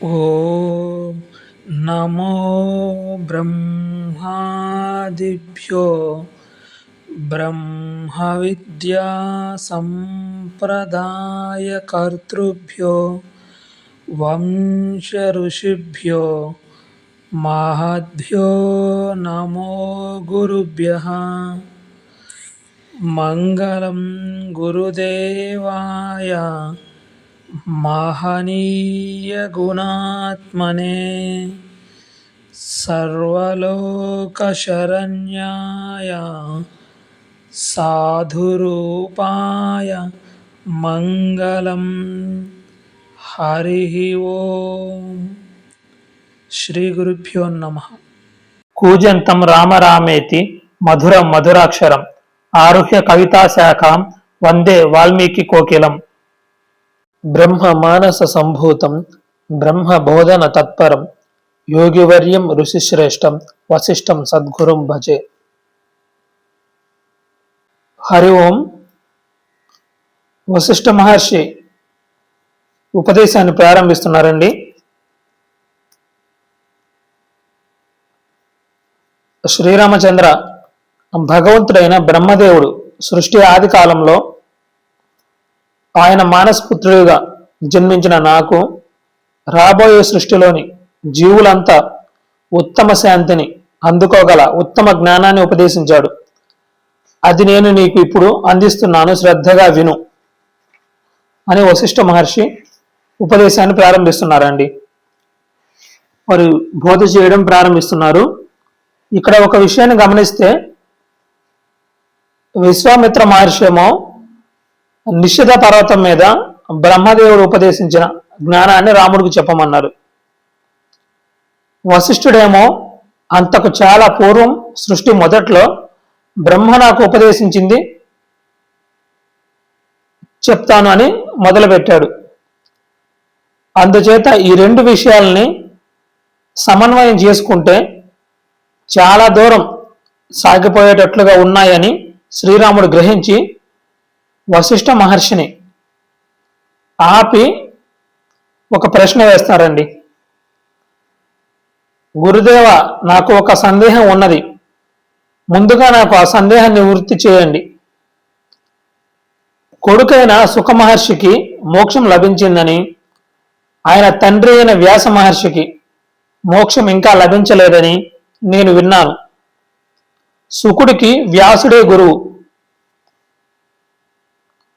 ఓం నమో బ్రహ్మాదిభ్యో బ్రహ్మ విద్యా సంప్రదాయకర్తృభ్యో వంశ ఋషిభ్యో మహద్భ్యో నమో గురుభ్యః. మంగళం గురుదేవాయ మహనీయ గుణాత్మనే సర్వలోకశరణ్యాయ సాధురూపాయ మంగళం. హరి ఓం. శ్రీ గురుభ్యో నమః. కూజంతం రామరామేతి మధురం మధురాక్షరం ఆరుహ్య కవితా శాఖాం వందే వాల్మీకి కోకిలం. బ్రహ్మ మానస సంభూతం బ్రహ్మ బోధన తత్పరం యోగివర్యం ఋషిశ్రేష్టం వశిష్టం సద్గురుం భజే. హరి ఓం. వశిష్ఠ మహర్షి ఉపదేశాన్ని ప్రారంభిస్తున్నారండి. శ్రీరామచంద్ర, భగవంతుడైన బ్రహ్మదేవుడు సృష్టి ఆది కాలంలో ఆయన మానసపుత్రుడిగా జన్మించిన నాకు రాబోయే సృష్టిలోని జీవులంతా ఉత్తమ శాంతిని అందుకోగల ఉత్తమ జ్ఞానాన్ని ఉపదేశించాడు. అది నేను నీకు ఇప్పుడు అందిస్తున్నాను, శ్రద్ధగా విను అని వశిష్ఠ మహర్షి ఉపదేశాన్ని ప్రారంభిస్తున్నారండి. వారు బోధ చేయడం ప్రారంభిస్తున్నారు. ఇక్కడ ఒక విషయాన్ని గమనిస్తే, విశ్వామిత్ర మహర్షి ఏమో నిషిద్ధ పర్వతం మీద బ్రహ్మదేవుడు ఉపదేశించిన జ్ఞానాన్ని రాముడికి చెప్పమన్నారు. వశిష్ఠుడేమో అంతకు చాలా పూర్వం సృష్టి మొదట్లో బ్రహ్మ నాకు ఉపదేశించింది చెప్తాను అని మొదలుపెట్టాడు. అందుచేత ఈ రెండు విషయాల్ని సమన్వయం చేసుకుంటే చాలా దూరం సాగిపోయేటట్లుగా ఉన్నాయని శ్రీరాముడు గ్రహించి వశిష్ఠ మహర్షిని ఆపి ఒక ప్రశ్న వేస్తారండి. గురుదేవ, నాకు ఒక సందేహం ఉన్నది, ముందుగా నాకు ఆ సందేహాన్ని నివృత్తి చేయండి. కొడుకైన సుఖ మహర్షికి మోక్షం లభించిందని, ఆయన తండ్రి అయిన వ్యాస మహర్షికి మోక్షం ఇంకా లభించలేదని నేను విన్నాను. సుకుడికి వ్యాసుడే గురువు,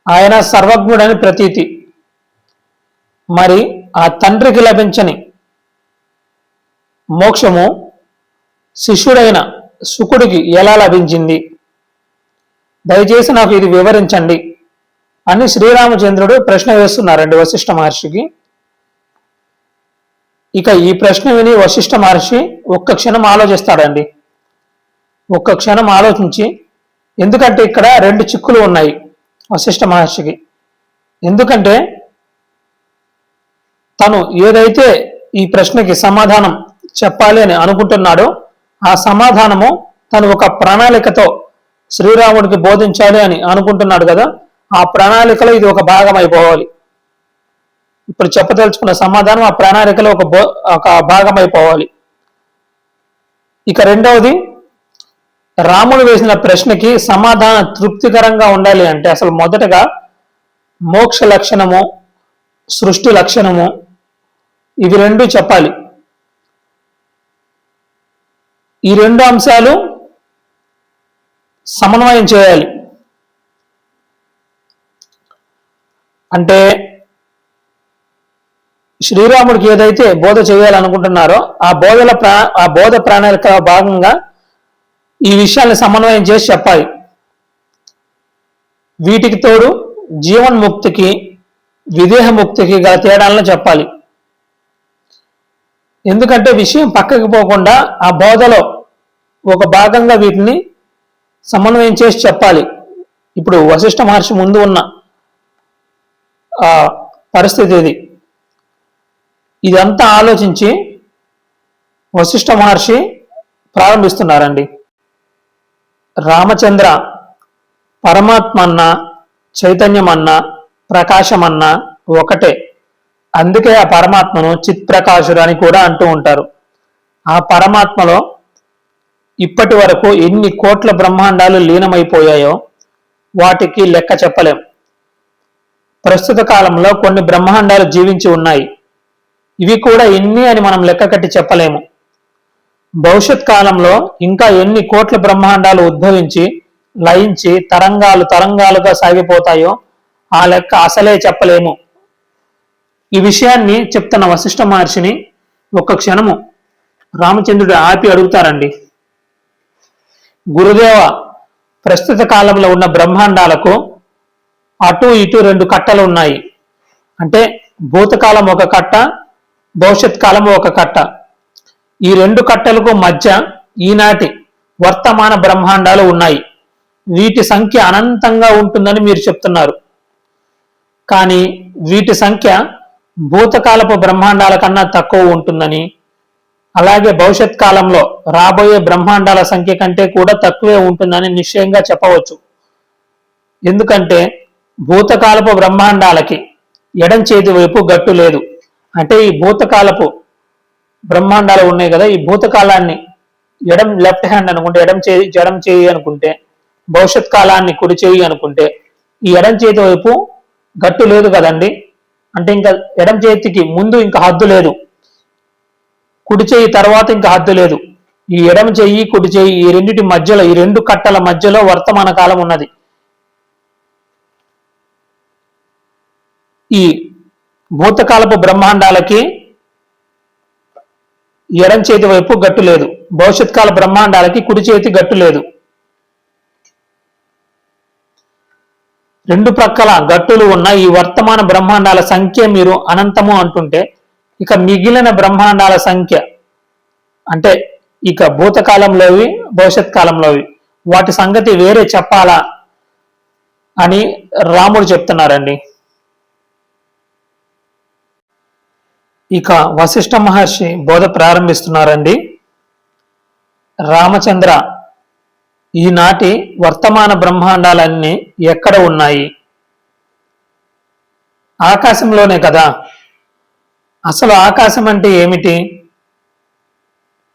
ఆయన సర్వజ్ఞుడని ప్రతీతి. మరి ఆ తండ్రికి లభించని మోక్షము శిష్యుడైన సుకుడికి ఎలా లభించింది? దయచేసి నాకు ఇది వివరించండి అని శ్రీరామచంద్రుడు ప్రశ్న వేస్తున్నారండి వశిష్ఠ మహర్షికి. ఇక ఈ ప్రశ్న విని వశిష్ఠ మహర్షి ఒక్క క్షణం ఆలోచిస్తాడండి. ఒక్క క్షణం ఆలోచించి, ఎందుకంటే ఇక్కడ రెండు చిక్కులు ఉన్నాయి వశిష్ఠ మహర్షికి. ఎందుకంటే తను ఏదైతే ఈ ప్రశ్నకి సమాధానం చెప్పాలి అని అనుకుంటున్నాడో ఆ సమాధానము తను ఒక ప్రణాళికతో శ్రీరాముడికి బోధించాలి అని అనుకుంటున్నాడు కదా, ఆ ప్రణాళికలో ఇది ఒక భాగం అయిపోవాలి. ఇప్పుడు చెప్పదలుచుకున్న సమాధానం ఆ ప్రణాళికలో ఒక భాగం అయిపోవాలి. ఇక రెండవది, రాముడు వేసిన ప్రశ్నకి సమాధానం తృప్తికరంగా ఉండాలి అంటే అసలు మొదటగా మోక్ష లక్షణము, సృష్టి లక్షణము, ఇవి రెండు చెప్పాలి. ఈ రెండు అంశాలు సమన్వయం చేయాలి. అంటే శ్రీరాముడికి ఏదైతే బోధ చేయాలనుకుంటున్నారో ఆ బోధ ప్రణాళిక భాగంగా ఈ విషయాన్ని సమన్వయం చేసి చెప్పాలి. వీటికి తోడు జీవన్ముక్తికి, విదేహముక్తికి గల తేడాలను చెప్పాలి. ఎందుకంటే విషయం పక్కకి పోకుండా ఆ బోధలో ఒక భాగంగా వీటిని సమన్వయం చేసి చెప్పాలి. ఇప్పుడు వశిష్ఠ మహర్షి ముందు ఉన్న పరిస్థితి ఇది. ఇదంతా ఆలోచించి వశిష్ఠ మహర్షి ప్రారంభిస్తున్నారండి. రామచంద్ర, పరమాత్మ అన్న, చైతన్యం అన్న, ప్రకాశం అన్న ఒకటే. అందుకే ఆ పరమాత్మను చిత్ ప్రకాశుడు అని కూడా అంటూ ఉంటారు. ఆ పరమాత్మలో ఇప్పటి వరకు ఎన్ని కోట్ల బ్రహ్మాండాలు లీనమైపోయాయో వాటికి లెక్క చెప్పలేం. ప్రస్తుత కాలంలో కొన్ని బ్రహ్మాండాలు జీవించి ఉన్నాయి. ఇవి కూడా ఎన్ని అని మనం లెక్క కట్టి చెప్పలేము. భవిష్యత్ కాలంలో ఇంకా ఎన్ని కోట్ల బ్రహ్మాండాలు ఉద్భవించి లయించి తరంగాలు తరంగాలుగా సాగిపోతాయో ఆ లెక్క అసలే చెప్పలేము. ఈ విషయాన్ని చెప్తున్న వశిష్ఠ మహర్షిని ఒక్క క్షణము రామచంద్రుడు ఆపి అడుగుతారండి. గురుదేవ, ప్రస్తుత కాలంలో ఉన్న బ్రహ్మాండాలకు అటు ఇటు రెండు కట్టలు ఉన్నాయి. అంటే భూతకాలం ఒక కట్ట, భవిష్యత్ కాలం ఒక కట్ట. ఈ రెండు కట్టలకు మధ్య ఈనాటి వర్తమాన బ్రహ్మాండాలు ఉన్నాయి. వీటి సంఖ్య అనంతంగా ఉంటుందని మీరు చెప్తున్నారు. కానీ వీటి సంఖ్య భూతకాలపు బ్రహ్మాండాల కన్నా తక్కువ ఉంటుందని, అలాగే భవిష్యత్ కాలంలో రాబోయే బ్రహ్మాండాల సంఖ్య కంటే కూడా తక్కువే ఉంటుందని నిశ్చయంగా చెప్పవచ్చు. ఎందుకంటే భూతకాలపు బ్రహ్మాండాలకి ఎడం చేతి వైపు గట్టు లేదు. అంటే ఈ భూతకాలపు బ్రహ్మాండాలు ఉన్నాయి కదా, ఈ భూతకాలాన్ని ఎడం లెఫ్ట్ హ్యాండ్ అనుకుంటే ఎడం చేయి అనుకుంటే, భవిష్యత్ కాలాన్ని కుడి చేయి అనుకుంటే, ఈ ఎడం చేతి వైపు గట్టు లేదు కదండి. అంటే ఇంకా ఎడం చేతికి ముందు ఇంకా హద్దు లేదు, కుడి చేయి తర్వాత ఇంకా హద్దు లేదు. ఈ ఎడమ చెయ్యి కుడి చెయ్యి ఈ రెండింటి మధ్యలో, ఈ రెండు కట్టల మధ్యలో వర్తమాన కాలం ఉన్నది. ఈ భూతకాలపు బ్రహ్మాండాలకి ఎడం చేతి వైపు గట్టు లేదు, భవిష్యత్ కాల బ్రహ్మాండాలకి కుడి చేతి గట్టు లేదు. రెండు ప్రక్కల గట్టులు ఉన్న ఈ వర్తమాన బ్రహ్మాండాల సంఖ్య మీరు అనంతము అంటుంటే, ఇక మిగిలిన బ్రహ్మాండాల సంఖ్య అంటే ఇక భూతకాలంలోవి భవిష్యత్ కాలంలోవి వాటి సంగతి వేరే చెప్పాలా అని రాముడు చెప్తున్నారండి. ఇక వశిష్ఠ మహర్షి బోధ ప్రారంభిస్తున్నారండి. రామచంద్ర, ఈనాటి వర్తమాన బ్రహ్మాండాలన్నీ ఎక్కడ ఉన్నాయి? ఆకాశంలోనే కదా. అసలు ఆకాశం అంటే ఏమిటి?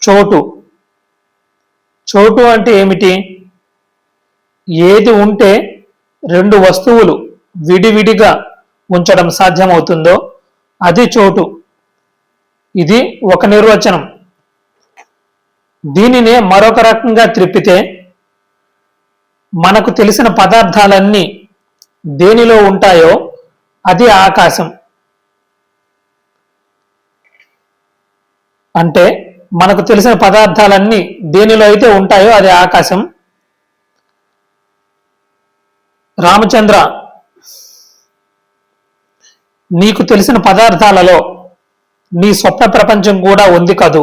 చోటు. చోటు అంటే ఏమిటి? ఏది ఉంటే రెండు వస్తువులు విడివిడిగా ఉంచడం సాధ్యమవుతుందో అది చోటు. ఇది ఒక నిర్వచనం. దీనినే మరొక రకంగా త్రిప్పితే, మనకు తెలిసిన పదార్థాలన్నీ దేనిలో ఉంటాయో అది ఆకాశం. అంటే మనకు తెలిసిన పదార్థాలన్నీ దేనిలో అయితే ఉంటాయో అది ఆకాశం. రామచంద్ర, నీకు తెలిసిన పదార్థాలలో నీ స్వప్న ప్రపంచం కూడా ఉంది కదూ.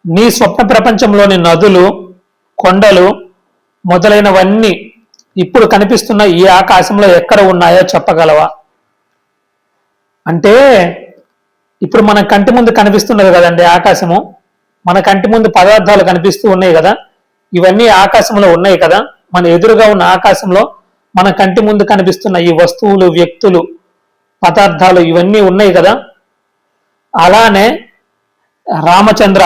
నీ స్వప్న ప్రపంచంలోని నదులు, కొండలు మొదలైనవన్నీ ఇప్పుడు కనిపిస్తున్న ఈ ఆకాశంలో ఎక్కడ ఉన్నాయో చెప్పగలవా? అంటే ఇప్పుడు మన కంటి ముందు కనిపిస్తున్నది కదండి ఆకాశము. మన కంటి ముందు పదార్థాలు కనిపిస్తూ ఉన్నాయి కదా, ఇవన్నీ ఆకాశంలో ఉన్నాయి కదా. మన ఎదురుగా ఉన్న ఆకాశంలో మన కంటి ముందు కనిపిస్తున్న ఈ వస్తువులు, వ్యక్తులు, పదార్థాలు ఇవన్నీ ఉన్నాయి కదా. అలానే రామచంద్ర,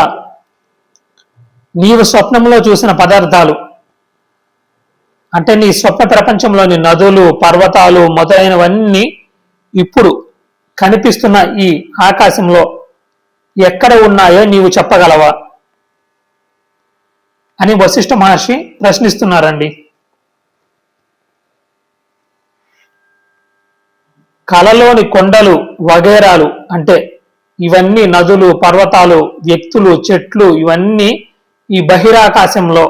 నీవు స్వప్నంలో చూసిన పదార్థాలు అంటే నీ స్వప్న ప్రపంచంలోని నదులు, పర్వతాలు మొదలైనవన్నీ ఇప్పుడు కనిపిస్తున్న ఈ ఆకాశంలో ఎక్కడ ఉన్నాయో నీవు చెప్పగలవా అని వశిష్ఠ మహర్షి ప్రశ్నిస్తున్నారండి. కలలోని కొండలు వగేరాలు అంటే ఇవన్నీ నదులు, పర్వతాలు, వ్యక్తులు, చెట్లు ఇవన్నీ ఈ బహిరాకాశంలో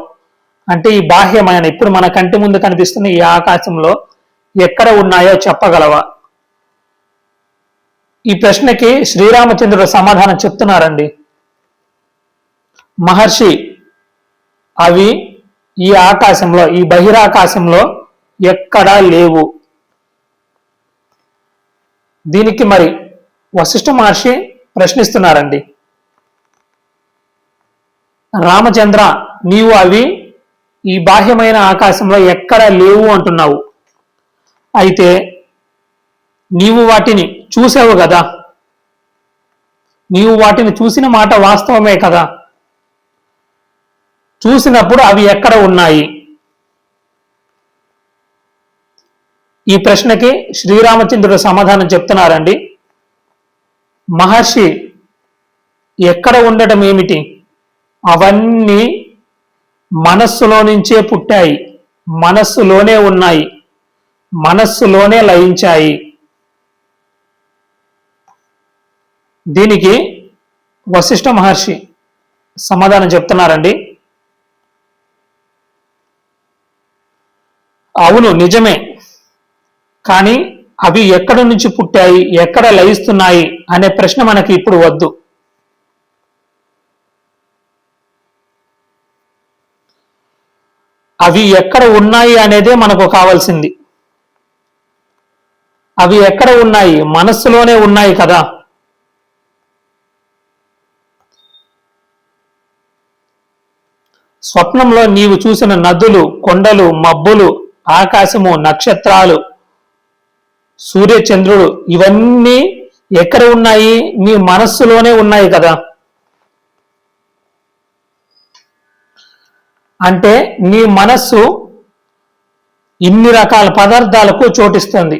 అంటే ఈ బాహ్యమైన ఇప్పుడు మన కంటి ముందు కనిపిస్తున్న ఈ ఆకాశంలో ఎక్కడ ఉన్నాయో చెప్పగలవా? ఈ ప్రశ్నకి శ్రీరామచంద్రుడు సమాధానం చెప్తున్నారండి. మహర్షి, అవి ఈ ఆకాశంలో, ఈ బహిరాకాశంలో ఎక్కడా లేవు. దీనికి మరి వశిష్ఠ మహర్షి ప్రశ్నిస్తున్నారండి. రామచంద్ర, నీవు అవి ఈ బాహ్యమైన ఆకాశంలో ఎక్కడా లేవు అంటున్నావు. అయితే నీవు వాటిని చూసావు కదా, నీవు వాటిని చూసిన మాట వాస్తవమే కదా, చూసినప్పుడు అవి ఎక్కడ ఉన్నాయి? ఈ ప్రశ్నకి శ్రీరామచంద్రుడు సమాధానం చెప్తున్నారండి. మహర్షి, ఎక్కడ ఉండటం ఏమిటి? అవన్నీ మనస్సులో నుంచే పుట్టాయి, మనస్సులోనే ఉన్నాయి, మనస్సులోనే లయించాయి. దీనికి వశిష్ఠ మహర్షి సమాధానం చెప్తున్నారండి. అవును, నిజమే. కానీ అవి ఎక్కడి నుంచి పుట్టాయి, ఎక్కడ లయిస్తున్నాయి అనే ప్రశ్న మనకి ఇప్పుడు వద్దు. అవి ఎక్కడ ఉన్నాయి అనేదే మనకు కావాల్సింది. అవి ఎక్కడ ఉన్నాయి? మనస్సులోనే ఉన్నాయి కదా. స్వప్నంలో నీవు చూసిన నదులు, కొండలు, మబ్బులు, ఆకాశము, నక్షత్రాలు, సూర్యచంద్రుడు ఇవన్నీ ఎక్కడ ఉన్నాయి? నీ మనస్సులోనే ఉన్నాయి కదా. అంటే నీ మనస్సు ఇన్ని రకాల పదార్థాలకు చోటిస్తుంది.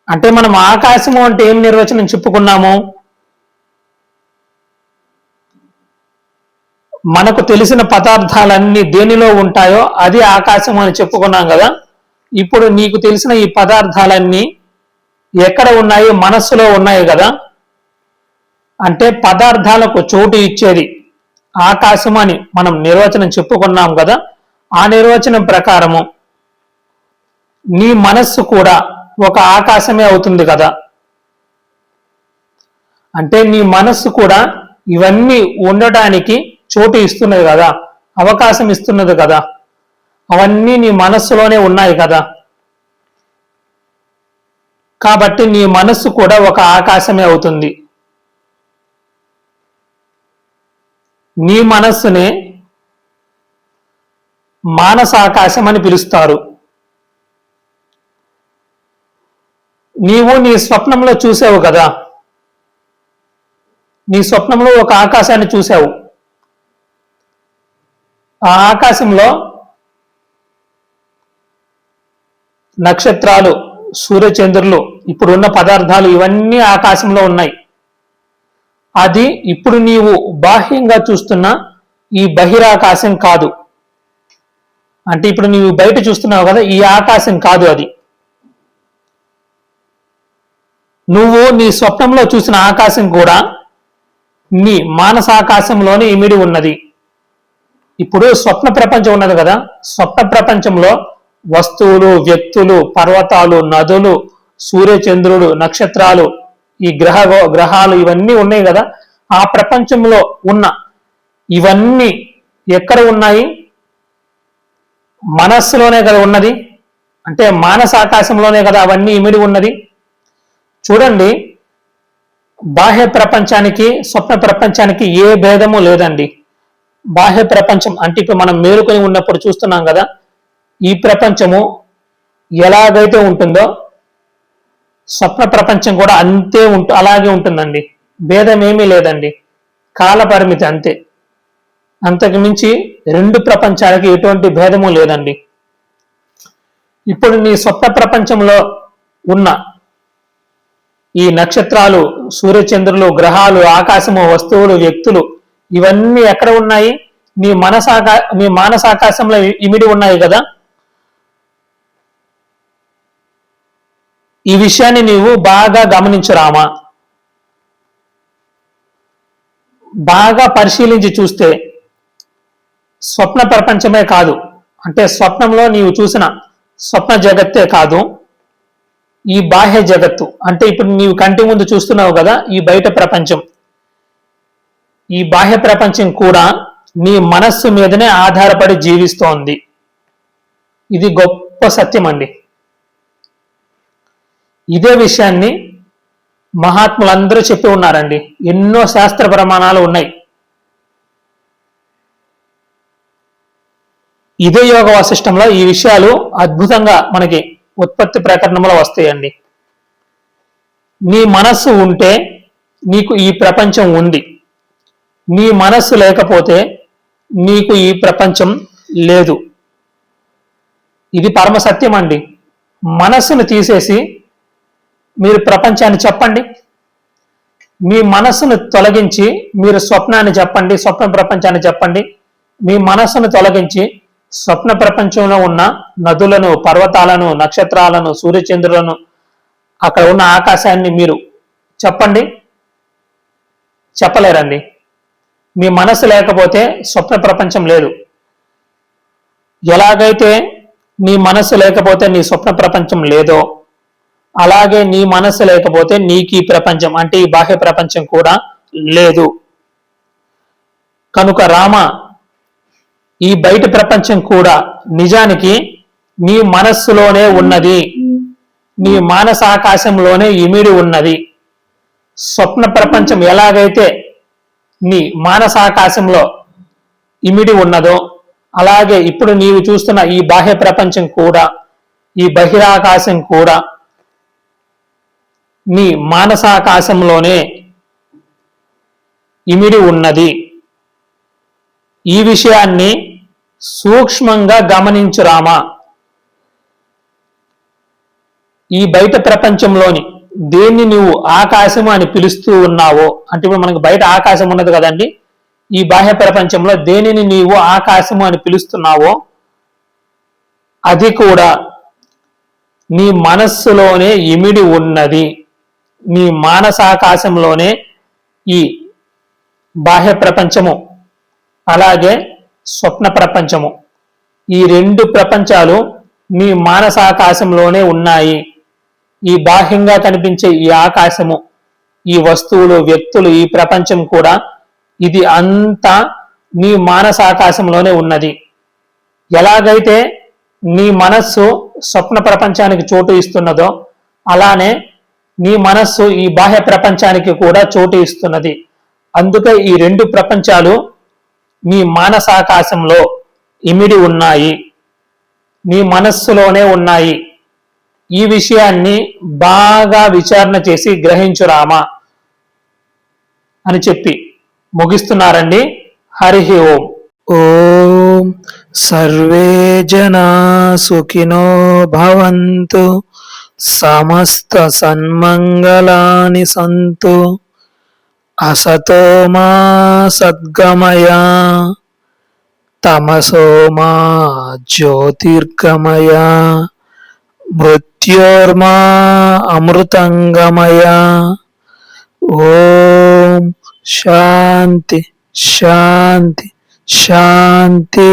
అంటే మనం ఆకాశము అంటే ఏం నిర్వచనం చెప్పుకున్నాము? మనకు తెలిసిన పదార్థాలన్నీ దేనిలో ఉంటాయో అది ఆకాశం అని చెప్పుకున్నాం కదా. ఇప్పుడు నీకు తెలిసిన ఈ పదార్థాలన్నీ ఎక్కడ ఉన్నాయి? మనస్సులో ఉన్నాయి కదా. అంటే పదార్థాలకు చోటు ఇచ్చేది ఆకాశం అని మనం నిర్వచనం చెప్పుకున్నాం కదా. ఆ నిర్వచనం ప్రకారము నీ మనస్సు కూడా ఒక ఆకాశమే అవుతుంది కదా. అంటే నీ మనస్సు కూడా ఇవన్నీ ఉండటానికి చోటు ఇస్తున్నది కదా, అవకాశం ఇస్తున్నది కదా. అవన్నీ నీ మనస్సులోనే ఉన్నాయి కదా. కాబట్టి నీ మనస్సు కూడా ఒక ఆకాశమే అవుతుంది. నీ మనస్సునే మానసాకాశం అని పిలుస్తారు. నీవు నీ స్వప్నంలో చూసావు కదా, నీ స్వప్నంలో ఒక ఆకాశాన్ని చూసావు. ఆ ఆకాశంలో నక్షత్రాలు, సూర్యచంద్రులు, ఇప్పుడున్న పదార్థాలు ఇవన్నీ ఆకాశంలో ఉన్నాయి. అది ఇప్పుడు నీవు బాహ్యంగా చూస్తున్న ఈ బహిరాకాశం కాదు. అంటే ఇప్పుడు నీవు బయట చూస్తున్నావు కదా, ఈ ఆకాశం కాదు అది. నువ్వు నీ స్వప్నంలో చూసిన ఆకాశం కూడా నీ మానసాకాశంలోనే ఇమిడి ఉన్నది. ఇప్పుడు స్వప్న ప్రపంచం ఉన్నది కదా, స్వప్న ప్రపంచంలో వస్తువులు, వ్యక్తులు, పర్వతాలు, నదులు, సూర్యచంద్రుడు, నక్షత్రాలు, ఈ గ్రహాలు ఇవన్నీ ఉన్నాయి కదా. ఆ ప్రపంచంలో ఉన్న ఇవన్నీ ఎక్కడ ఉన్నాయి? మనస్సులోనే కదా ఉన్నది. అంటే మానస ఆకాశంలోనే కదా అవన్నీ ఇమిడి ఉన్నది. చూడండి, బాహ్య ప్రపంచానికి స్వప్న ప్రపంచానికి ఏ భేదము లేదండి. బాహ్య ప్రపంచం అంటే ఇప్పుడు మనం మేలుకొని ఉన్నప్పుడు చూస్తున్నాం కదా, ఈ ప్రపంచము ఎలాగైతే ఉంటుందో స్వప్న ప్రపంచం కూడా అంతే అలాగే ఉంటుందండి. భేదం ఏమీ లేదండి, కాల పరిమితి అంతే. అంతకు మించి రెండు ప్రపంచాలకి ఎటువంటి భేదము లేదండి. ఇప్పుడు నీ స్వప్న ప్రపంచంలో ఉన్న ఈ నక్షత్రాలు, సూర్యచంద్రులు, గ్రహాలు, ఆకాశము, వస్తువులు, వ్యక్తులు ఇవన్నీ ఎక్కడ ఉన్నాయి? నీ మానసాకాశంలో ఇమిడి ఉన్నాయి కదా. ఈ విషయాన్ని నీవు బాగా గమనించురామా. బాగా పరిశీలించి చూస్తే స్వప్న ప్రపంచమే కాదు, అంటే స్వప్నంలో నీవు చూసిన స్వప్న జగత్తే కాదు, ఈ బాహ్య జగత్తు అంటే ఇప్పుడు నీవు కంటి ముందు చూస్తున్నావు కదా ఈ బయట ప్రపంచం, ఈ బాహ్య ప్రపంచం కూడా నీ మనస్సు మీదనే ఆధారపడి జీవిస్తోంది. ఇది గొప్ప సత్యం అండి. ఇదే విషయాన్ని మహాత్ములందరూ చెప్పి ఉన్నారండి. ఎన్నో శాస్త్ర ప్రమాణాలు ఉన్నాయి. ఇదే యోగ వాసిష్టంలో ఈ విషయాలు అద్భుతంగా మనకి ఉత్పత్తి ప్రకరణంలో వస్తాయండి. నీ మనస్సు ఉంటే నీకు ఈ ప్రపంచం ఉంది, నీ మనస్సు లేకపోతే నీకు ఈ ప్రపంచం లేదు. ఇది పరమ సత్యం అండి. మనస్సును తీసేసి మీరు ప్రపంచాన్ని చెప్పండి, మీ మనస్సును తొలగించి మీరు స్వప్నాన్ని చెప్పండి, స్వప్న ప్రపంచాన్ని చెప్పండి. మీ మనస్సును తొలగించి స్వప్న ప్రపంచంలో ఉన్న నదులను, పర్వతాలను, నక్షత్రాలను, సూర్యచంద్రులను, అక్కడ ఉన్న ఆకాశాన్ని మీరు చెప్పండి, చెప్పలేరండి. మీ మనస్సు లేకపోతే స్వప్న ప్రపంచం లేదు. ఎలాగైతే నీ మనస్సు లేకపోతే నీ స్వప్న ప్రపంచం లేదో, అలాగే నీ మనస్సు లేకపోతే నీకు ఈ ప్రపంచం అంటే ఈ బాహ్య ప్రపంచం కూడా లేదు. కనుక రామ, ఈ బయట ప్రపంచం కూడా నిజానికి నీ మనస్సులోనే ఉన్నది, నీ మానసాకాశంలోనే ఇమిడి ఉన్నది. స్వప్న ప్రపంచం ఎలాగైతే నీ మానసాకాశంలో ఇమిడి ఉన్నదో, అలాగే ఇప్పుడు నీవు చూస్తున్న ఈ బాహ్య ప్రపంచం కూడా, ఈ బహిరాకాశం కూడా నీ మానసాకాశంలోనే ఇమిడి ఉన్నది. ఈ విషయాన్ని సూక్ష్మంగా గమనించు రామా. ఈ బయట ప్రపంచంలోని దేన్ని నువ్వు ఆకాశము అని పిలుస్తూ ఉన్నావో, అంటే ఇప్పుడు మనకు బయట ఆకాశం ఉన్నది కదండి, ఈ బాహ్య ప్రపంచంలో దేనిని నీవు ఆకాశము అని పిలుస్తున్నావో అది కూడా నీ మనస్సులోనే ఇమిడి ఉన్నది. నీ మానసాకాశంలోనే ఈ బాహ్య ప్రపంచము, అలాగే స్వప్న ప్రపంచము, ఈ రెండు ప్రపంచాలు నీ మానసాకాశంలోనే ఉన్నాయి. ఈ బాహ్యంగా కనిపించే ఈ ఆకాశము, ఈ వస్తువులు, వ్యక్తులు, ఈ ప్రపంచం కూడా ఇది అంతా నీ మానసాకాశంలోనే ఉన్నది. ఎలాగైతే నీ మనస్సు స్వప్న ప్రపంచానికి చోటు ఇస్తున్నదో, అలానే నీ మనస్సు ఈ బాహ్య ప్రపంచానికి కూడా చోటు ఇస్తున్నది. అందుకే ఈ రెండు ప్రపంచాలు నీ మానసాకాశంలో ఇమిడి ఉన్నాయి, నీ మనస్సులోనే ఉన్నాయి. ఈ విషయాన్ని బాగా విచారణ చేసి గ్రహించు రామా అని చెప్పి ముగిస్తున్నారండి. హరి ఓం. ఓం సర్వే జనా సుఖినో భవంతు, సమస్త సన్మంగళాని సంతు, అసతో మా సద్గమయ, తమసో మా జ్యోతిర్గమయ, మృత్యోర్మా అమృతంగమయ. ఓం శాంతి శాంతి శాంతి.